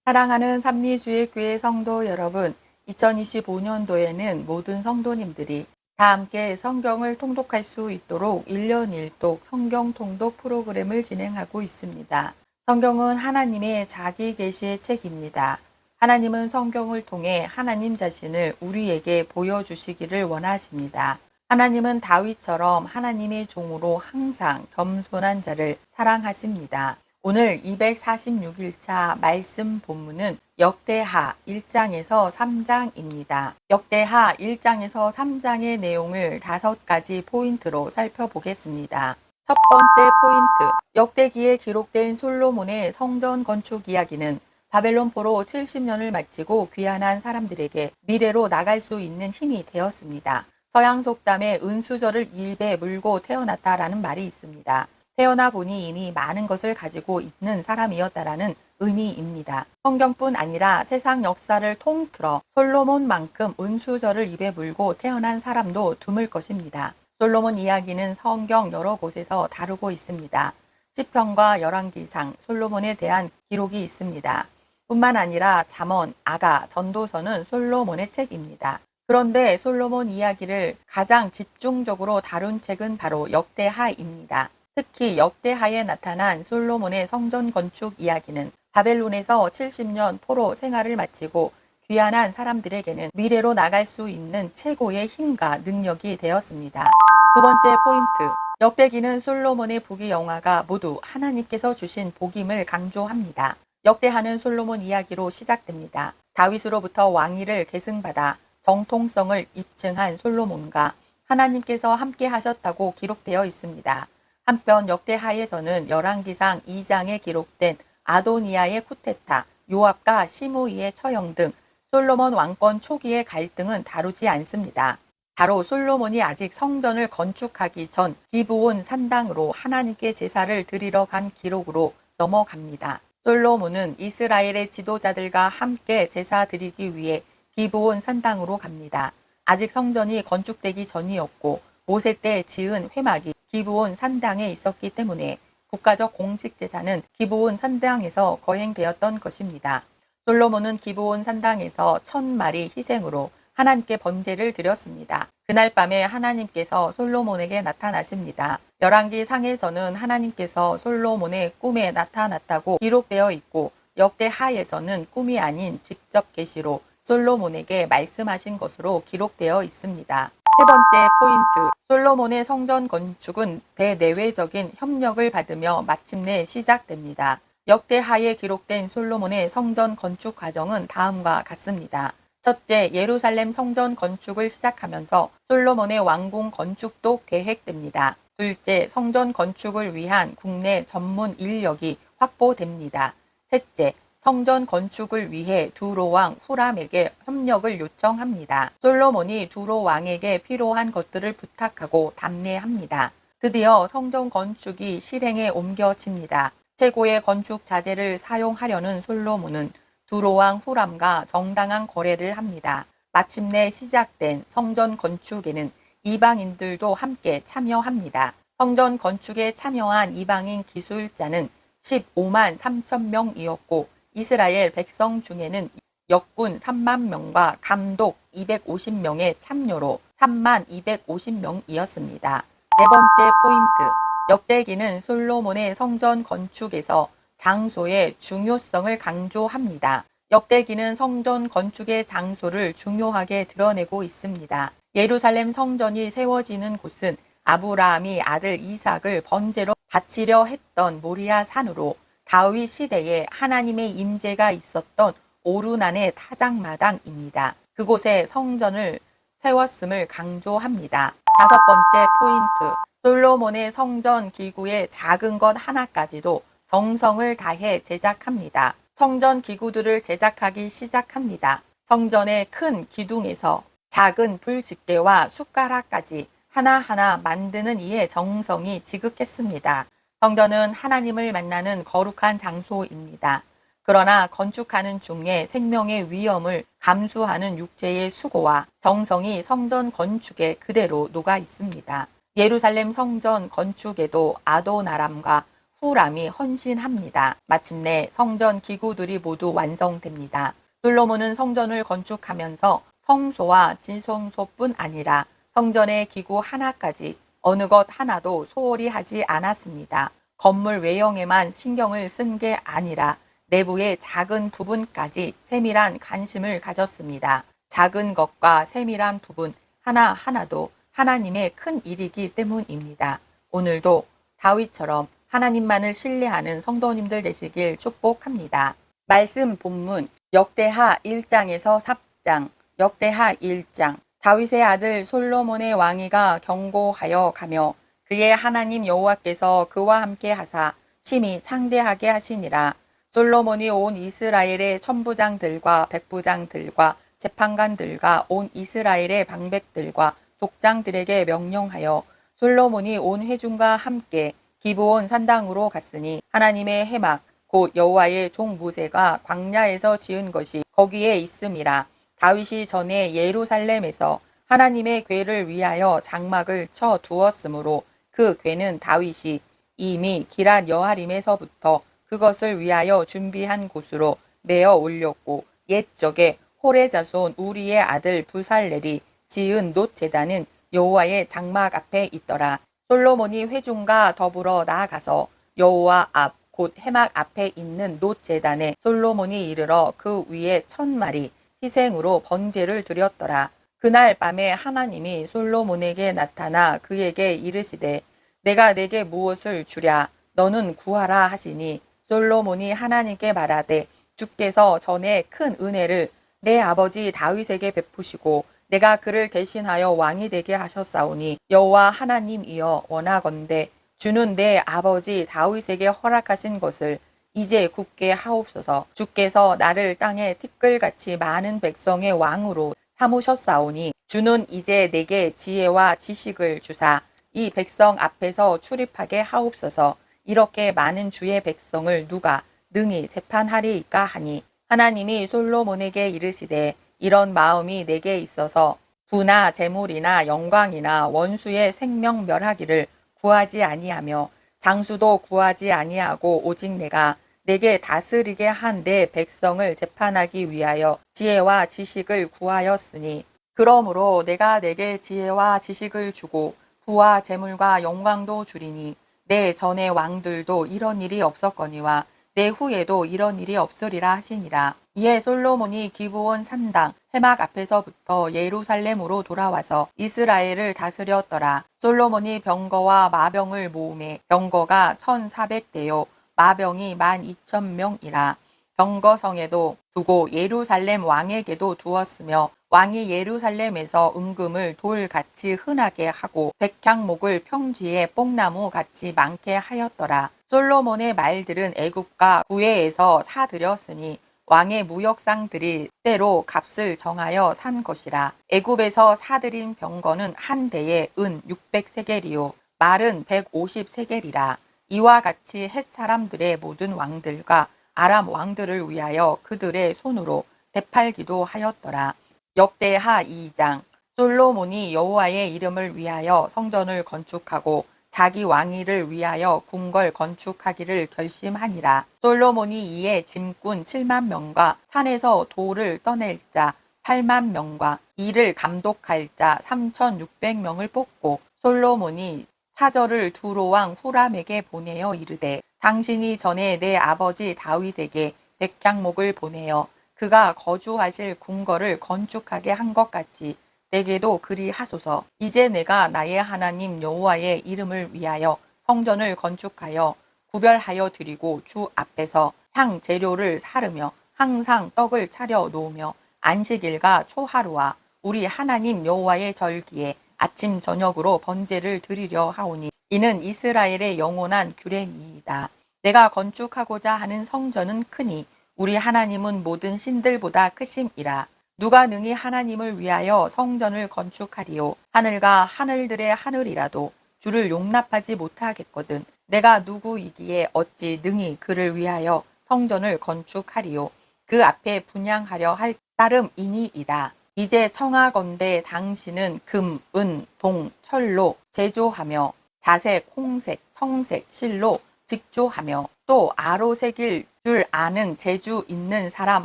사랑하는 삼리주의 교회 성도 여러분, 2025년도에는 모든 성도님들이 다 함께 성경을 통독할 수 있도록 1년 1독 성경 통독 프로그램을 진행하고 있습니다. 성경은 하나님의 자기 계시의 책입니다. 하나님은 성경을 통해 하나님 자신을 우리에게 보여주시기를 원하십니다. 하나님은 다윗처럼 하나님의 종으로 항상 겸손한 자를 사랑하십니다. 오늘 246일차 말씀 본문은 역대하 1장에서 3장입니다. 역대하 1장에서 3장의 내용을 5가지 포인트로 살펴보겠습니다. 첫 번째 포인트, 역대기에 기록된 솔로몬의 성전 건축 이야기는 바벨론포로 70년을 마치고 귀환한 사람들에게 미래로 나갈 수 있는 힘이 되었습니다. 서양 속담에 은수저를 입에 물고 태어났다라는 말이 있습니다. 태어나 보니 이미 많은 것을 가지고 있는 사람이었다라는 의미입니다. 성경뿐 아니라 세상 역사를 통틀어 솔로몬만큼 은수저를 입에 물고 태어난 사람도 드물 것입니다. 솔로몬 이야기는 성경 여러 곳에서 다루고 있습니다. 시편과 열왕기상, 솔로몬에 대한 기록이 있습니다. 뿐만 아니라 잠언, 아가, 전도서는 솔로몬의 책입니다. 그런데 솔로몬 이야기를 가장 집중적으로 다룬 책은 바로 역대하입니다. 특히 역대하에 나타난 솔로몬의 성전 건축 이야기는 바벨론에서 70년 포로 생활을 마치고 귀환한 사람들에게는 미래로 나갈 수 있는 최고의 힘과 능력이 되었습니다. 두 번째 포인트, 역대기는 솔로몬의 부귀영화가 모두 하나님께서 주신 복임을 강조합니다. 역대하는 솔로몬 이야기로 시작됩니다. 다윗으로부터 왕위를 계승받아 정통성을 입증한 솔로몬과 하나님께서 함께 하셨다고 기록되어 있습니다. 한편 역대하에서는 열왕기상 2장에 기록된 아도니아의 쿠데타, 요압과 시므이의 처형 등 솔로몬 왕권 초기의 갈등은 다루지 않습니다. 바로 솔로몬이 아직 성전을 건축하기 전 기브온 산당으로 하나님께 제사를 드리러 간 기록으로 넘어갑니다. 솔로몬은 이스라엘의 지도자들과 함께 제사 드리기 위해 기브온 산당으로 갑니다. 아직 성전이 건축되기 전이었고 모세 때 지은 회막이 기브온 산당에 있었기 때문에 국가적 공식 제사는 기브온 산당에서 거행되었던 것입니다. 솔로몬은 기브온 산당에서 1000마리 희생으로 하나님께 번제를 드렸습니다. 그날 밤에 하나님께서 솔로몬에게 나타나십니다. 열왕기 상에서는 하나님께서 솔로몬의 꿈에 나타났다고 기록되어 있고 역대하에서는 꿈이 아닌 직접 계시로 솔로몬에게 말씀하신 것으로 기록되어 있습니다. 세 번째 포인트, 솔로몬의 성전 건축은 대내외적인 협력을 받으며 마침내 시작됩니다. 역대하에 기록된 솔로몬의 성전 건축 과정은 다음과 같습니다. 첫째, 예루살렘 성전 건축을 시작하면서 솔로몬의 왕궁 건축도 계획됩니다. 둘째, 성전 건축을 위한 국내 전문 인력이 확보됩니다. 셋째, 성전 건축을 위해 두로 왕 후람에게 협력을 요청합니다. 솔로몬이 두로 왕에게 필요한 것들을 부탁하고 답례합니다. 드디어 성전 건축이 실행에 옮겨집니다. 최고의 건축 자재를 사용하려는 솔로몬은 두로 왕 후람과 정당한 거래를 합니다. 마침내 시작된 성전 건축에는 이방인들도 함께 참여합니다. 성전 건축에 참여한 이방인 기술자는 15만 3천 명이었고 이스라엘 백성 중에는 역군 3만 명과 감독 250명의 참여로 3만 250명이었습니다. 네 번째 포인트, 역대기는 솔로몬의 성전 건축에서 장소의 중요성을 강조합니다. 역대기는 성전 건축의 장소를 중요하게 드러내고 있습니다. 예루살렘 성전이 세워지는 곳은 아브라함이 아들 이삭을 번제로 바치려 했던 모리아 산으로 다윗 시대에 하나님의 임재가 있었던 오르난의 타작마당입니다. 그곳에 성전을 세웠음을 강조합니다. 다섯 번째 포인트, 솔로몬의 성전 기구의 작은 것 하나까지도 정성을 다해 제작합니다. 성전 기구들을 제작하기 시작합니다. 성전의 큰 기둥에서 작은 불집게와 숟가락까지 하나하나 만드는 이에 정성이 지극했습니다. 성전은 하나님을 만나는 거룩한 장소입니다. 그러나 건축하는 중에 생명의 위험을 감수하는 육체의 수고와 정성이 성전 건축에 그대로 녹아 있습니다. 예루살렘 성전 건축에도 아도나람과 후람이 헌신합니다. 마침내 성전 기구들이 모두 완성됩니다. 솔로몬은 성전을 건축하면서 성소와 진성소뿐 아니라 성전의 기구 하나까지 어느 것 하나도 소홀히 하지 않았습니다. 건물 외형에만 신경을 쓴 게 아니라 내부의 작은 부분까지 세밀한 관심을 가졌습니다. 작은 것과 세밀한 부분 하나하나도 하나님의 큰 일이기 때문입니다. 오늘도 다윗처럼 하나님만을 신뢰하는 성도님들 되시길 축복합니다. 말씀 본문 역대하 1장에서 3장. 역대하 1장. 다윗의 아들 솔로몬의 왕위가 경고하여 가며 그의 하나님 여호와께서 그와 함께 하사 심히 창대하게 하시니라. 솔로몬이 온 이스라엘의 천부장들과 백부장들과 재판관들과 온 이스라엘의 방백들과 족장들에게 명령하여 솔로몬이 온 회중과 함께 기브온 산당으로 갔으니 하나님의 해막 곧 여호와의 종 모세가 광야에서 지은 것이 거기에 있음이라. 다윗이 전에 예루살렘에서 하나님의 궤를 위하여 장막을 쳐 두었으므로 그 궤는 다윗이 이미 기랏 여하림에서부터 그것을 위하여 준비한 곳으로 메어 올렸고 옛적에 홀의 자손 우리의 아들 부살렐이 지은 놋 제단은 여호와의 장막 앞에 있더라. 솔로몬이 회중과 더불어 나아가서 여호와 앞 곧 해막 앞에 있는 놋 제단에 솔로몬이 이르러 그 위에 1000마리 희생으로 번제를 드렸더라. 그날 밤에 하나님이 솔로몬에게 나타나 그에게 이르시되 내가 내게 무엇을 주랴 너는 구하라 하시니 솔로몬이 하나님께 말하되 주께서 전에 큰 은혜를 내 아버지 다윗에게 베푸시고 내가 그를 대신하여 왕이 되게 하셨사오니 여호와 하나님이여 원하건대 주는 내 아버지 다윗에게 허락하신 것을 이제 굳게 하옵소서. 주께서 나를 땅에 티끌같이 많은 백성의 왕으로 삼으셨사오니 주는 이제 내게 지혜와 지식을 주사 이 백성 앞에서 출입하게 하옵소서. 이렇게 많은 주의 백성을 누가 능히 재판하리이까 하니 하나님이 솔로몬에게 이르시되 이런 마음이 내게 있어서 부나 재물이나 영광이나 원수의 생명 멸하기를 구하지 아니하며 장수도 구하지 아니하고 오직 내가 내게 다스리게 한 내 백성을 재판하기 위하여 지혜와 지식을 구하였으니 그러므로 내가 내게 지혜와 지식을 주고 부와 재물과 영광도 주리니 내 전의 왕들도 이런 일이 없었거니와 내 후에도 이런 일이 없으리라 하시니라. 이에 솔로몬이 기브온 산당 해막 앞에서부터 예루살렘으로 돌아와서 이스라엘을 다스렸더라. 솔로몬이 병거와 마병을 모으매 병거가 1400대요 마병이 12,000명이라. 병거성에도 두고 예루살렘 왕에게도 두었으며 왕이 예루살렘에서 은금을 돌같이 흔하게 하고 백향목을 평지에 뽕나무 같이 많게 하였더라. 솔로몬의 말들은 애굽과 구외에서 사들였으니 왕의 무역상들이 때로 값을 정하여 산 것이라. 애굽에서 사들인 병거는 한 대에 은 600세겔이요 말은 150세겔이라. 이와 같이 헷 사람들의 모든 왕들과 아람 왕들을 위하여 그들의 손으로 되팔기도 하였더라. 역대하 2장. 솔로몬이 여호와의 이름을 위하여 성전을 건축하고 자기 왕위를 위하여 궁궐 건축하기를 결심하니라. 솔로몬이 이에 짐꾼 7만 명과 산에서 돌을 떠낼 자 8만 명과 이를 감독할 자 3,600명을 뽑고 솔로몬이 사절을 두로 왕 후람에게 보내어 이르되 당신이 전에 내 아버지 다윗에게 백향목을 보내어 그가 거주하실 궁궐을 건축하게 한 것 같이 내게도 그리 하소서. 이제 내가 나의 하나님 여호와의 이름을 위하여 성전을 건축하여 구별하여 드리고 주 앞에서 향 재료를 사르며 항상 떡을 차려 놓으며 안식일과 초하루와 우리 하나님 여호와의 절기에 아침 저녁으로 번제를 드리려 하오니 이는 이스라엘의 영원한 규례니이다. 내가 건축하고자 하는 성전은 크니 우리 하나님은 모든 신들보다 크심이라. 누가 능히 하나님을 위하여 성전을 건축하리요. 하늘과 하늘들의 하늘이라도 주를 용납하지 못하겠거든. 내가 누구이기에 어찌 능히 그를 위하여 성전을 건축하리요. 그 앞에 분향하려 할 따름이니이다. 이제 청하건대 당신은 금, 은, 동, 철로 제조하며 자색, 홍색, 청색, 실로 직조하며 또 아로 새길 줄 아는 재주 있는 사람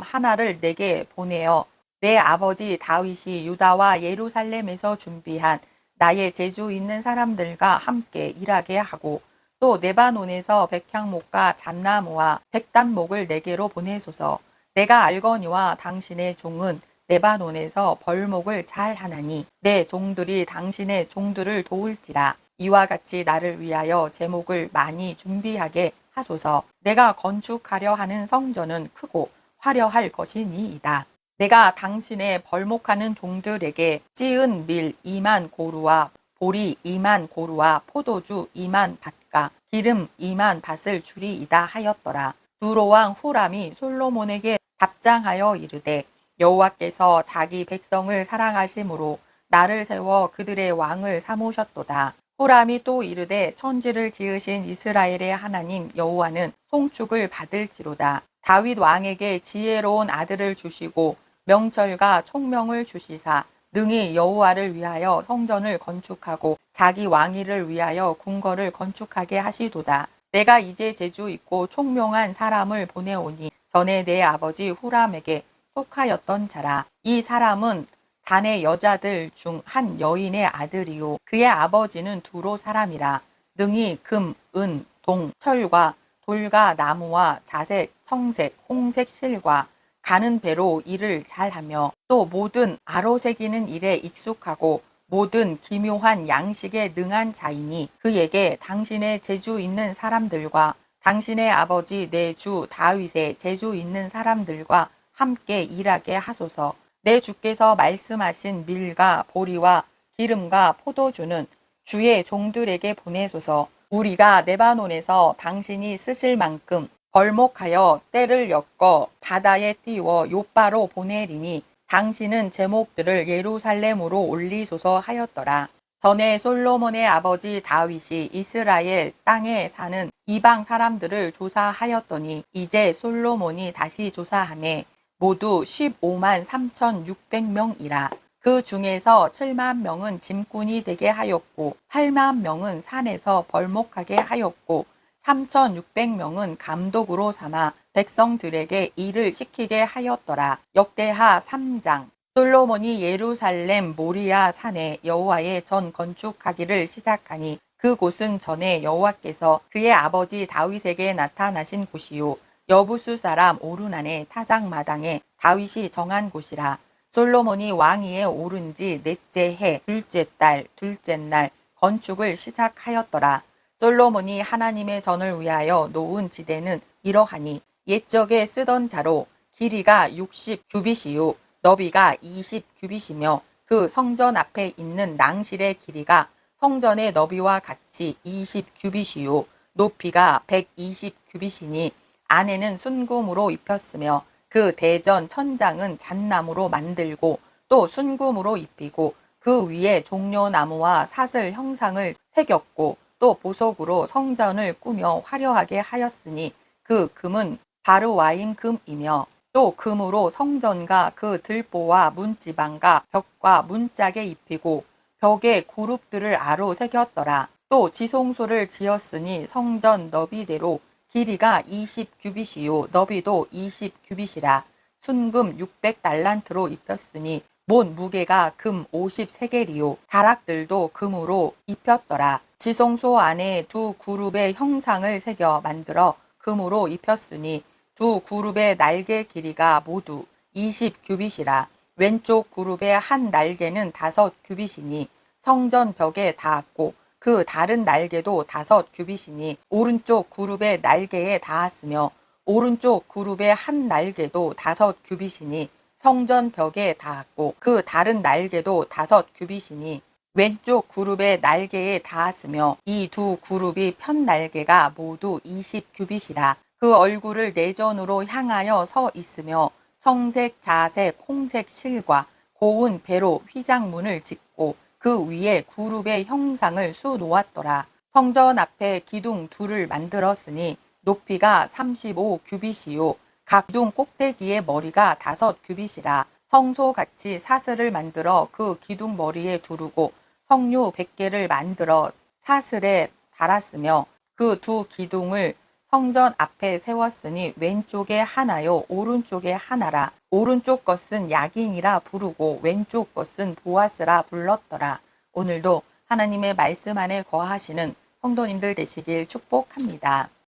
하나를 내게 보내어 내 아버지 다윗이 유다와 예루살렘에서 준비한 나의 재주 있는 사람들과 함께 일하게 하고 또 네바논에서 백향목과 잣나무와 백단목을 내게로 보내소서. 내가 알거니와 당신의 종은 네바논에서 벌목을 잘 하나니 내 종들이 당신의 종들을 도울지라. 이와 같이 나를 위하여 제목을 많이 준비하게 하소서. 내가 건축하려 하는 성전은 크고 화려할 것이니이다. 내가 당신의 벌목하는 종들에게 찌은 밀 2만 고루와 보리 2만 고루와 포도주 2만 밭과 기름 2만 밭을 주리이다 하였더라. 두로왕 후람이 솔로몬에게 답장하여 이르되 여호와께서 자기 백성을 사랑하심으로 나를 세워 그들의 왕을 삼으셨도다. 후람이 또 이르되 천지를 지으신 이스라엘의 하나님 여호와는 송축을 받을지로다. 다윗 왕에게 지혜로운 아들을 주시고 명철과 총명을 주시사 능히 여호와를 위하여 성전을 건축하고 자기 왕위를 위하여 궁궐을 건축하게 하시도다. 내가 이제 재주 있고 총명한 사람을 보내오니 전에 내 아버지 후람에게 속하였던 자라. 이 사람은 단의 여자들 중 한 여인의 아들이요 그의 아버지는 두로 사람이라. 능히 금, 은, 동, 철과 돌과 나무와 자색, 청색, 홍색 실과 가는 배로 일을 잘하며 또 모든 아로새기는 일에 익숙하고 모든 기묘한 양식에 능한 자이니 그에게 당신의 재주 있는 사람들과 당신의 아버지 내 주 다윗의 재주 있는 사람들과 함께 일하게 하소서. 내 주께서 말씀하신 밀과 보리와 기름과 포도주는 주의 종들에게 보내소서. 우리가 네바논에서 당신이 쓰실 만큼 벌목하여 때를 엮어 바다에 띄워 요바로 보내리니 당신은 제목들을 예루살렘으로 올리소서 하였더라. 전에 솔로몬의 아버지 다윗이 이스라엘 땅에 사는 이방 사람들을 조사하였더니 이제 솔로몬이 다시 조사하매 모두 15만 3,600명이라. 그 중에서 7만 명은 짐꾼이 되게 하였고 8만 명은 산에서 벌목하게 하였고 3,600명은 감독으로 삼아 백성들에게 일을 시키게 하였더라. 역대하 3장. 솔로몬이 예루살렘 모리아 산에 여호와의 전 건축하기를 시작하니 그곳은 전에 여호와께서 그의 아버지 다윗에게 나타나신 곳이요 여부수 사람 오르난의 타작마당에 다윗이 정한 곳이라. 솔로몬이 왕위에 오른 지 넷째 해 둘째 달 둘째 날 건축을 시작하였더라. 솔로몬이 하나님의 전을 위하여 놓은 지대는 이러하니 옛적에 쓰던 자로 길이가 60규빗이요 너비가 20규빗이며 그 성전 앞에 있는 낭실의 길이가 성전의 너비와 같이 20규빗이요 높이가 120규빗이니 안에는 순금으로 입혔으며 그 대전 천장은 잣나무로 만들고 또 순금으로 입히고 그 위에 종려나무와 사슬 형상을 새겼고 또 보석으로 성전을 꾸며 화려하게 하였으니 그 금은 바르와임 금이며 또 금으로 성전과 그 들보와 문지방과 벽과 문짝에 입히고 벽에 구룹들을 아로 새겼더라. 또 지송소를 지었으니 성전 너비대로 길이가 20규빗이요 너비도 20규빗이라. 순금 600달란트로 입혔으니 못 무게가 금 50세겔이요 다락들도 금으로 입혔더라. 지성소 안에 두 그룹의 형상을 새겨 만들어 금으로 입혔으니 두 그룹의 날개 길이가 모두 20규빗이라. 왼쪽 그룹의 한 날개는 5규빗이니 성전 벽에 닿았고 그 다른 날개도 5규빗이니 오른쪽 그룹의 날개에 닿았으며 오른쪽 그룹의 한 날개도 5규빗이니 성전 벽에 닿았고 그 다른 날개도 5규빗이니 왼쪽 그룹의 날개에 닿았으며 이 두 그룹이 편 날개가 모두 20규빗이라. 그 얼굴을 내전으로 향하여 서 있으며 청색, 자색, 홍색 실과 고운 배로 휘장문을 짓고 그 위에 그룹의 형상을 수놓았더라. 성전 앞에 기둥 둘을 만들었으니 높이가 35규빗이요 각 기둥 꼭대기의 머리가 5규빗이라. 성소같이 사슬을 만들어 그 기둥 머리에 두르고 석류 100개를 만들어 사슬에 달았으며 그 두 기둥을 성전 앞에 세웠으니 왼쪽에 하나요 오른쪽에 하나라. 오른쪽 것은 야긴이라 부르고 왼쪽 것은 보아스라 불렀더라. 오늘도 하나님의 말씀 안에 거하시는 성도님들 되시길 축복합니다.